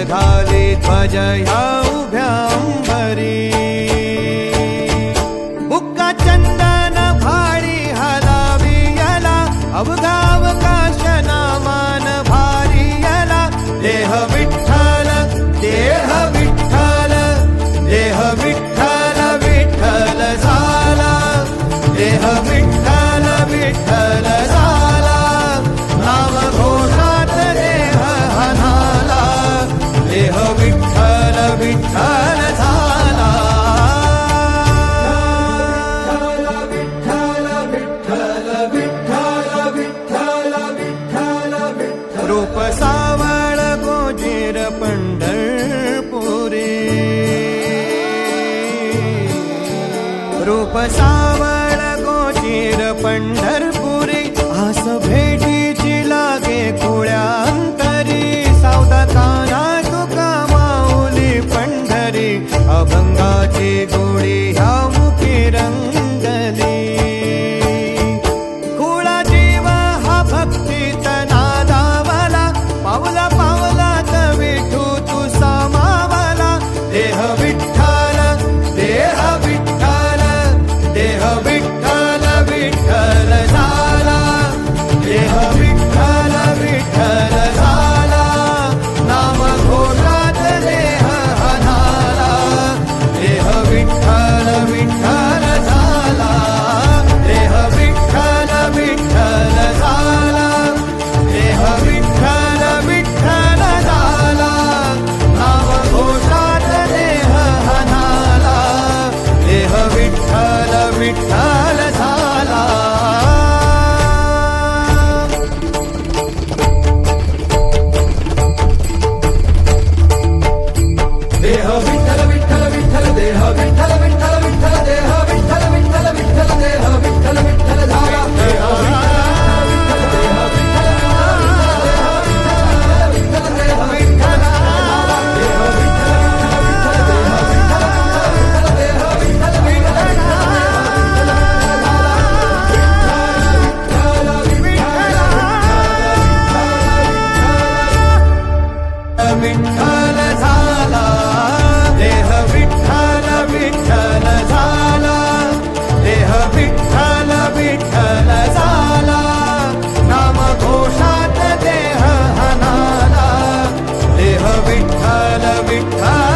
झाली ध्वज ह्या उभ्या अंबरी बुक्का चंदन भाडी हलावी याला अवघा अवकाश नामान भारी याला देह विठ्ठल देह विठ्ठल देह विठ्ठल विठ्ठल झाला देह विठ्ठल विठ्ठल झाला नाम घोषात देह हनाला देह विठ्ठल विठ्ठल झाला विठ्ठल विठ्ठल विठ्ठल विठ्ठल विठ्ठल विठ्ठल रूप सावळ गोजीर पंढरपुरी रूप सावळ गोजीर पंढरपुरी आस भेटीची लागे खुळ्या अंतरी सावता काना तुका माऊली पंढरी अभंगाची गोडी ह्या मुखी रंगली कुळा जीव हा भक्तीत नादावला पावला पावलात विठू तू सामावला देह विठ्ठल देह विठ्ठल देह विठ्ठल विठ्ठल झाला देह विठ्ठल विठ्ठल झाला नाम घोषात देह हनाला देह विठ्ठल विठ्ठल झाला देह विठ्ठल विठ्ठल झाला देह विठ्ठल विठ्ठल झाला नाम घोषात देह हनाला देह विठ्ठल विठ्ठल झाला देह विठ्ठल विठ्ठल विठ्ठल देह विठ्ठल विठ्ठल विठ्ठल देह विठ्ठल विठ्ठल विठ्ठल देह विठ्ठल विठ्ठल झाला देह विठ्ठल देह विठ्ठल विठ्ठल देह विठ्ठल देह विठ्ठल देह विठ्ठल विठ्ठल विठ्ठल झाला देह विठ्ठल विठ्ठल झाला देह विठ्ठल विठ्ठल झाला नाम घोषात देह हनाला देह विठ्ठल विठ्ठल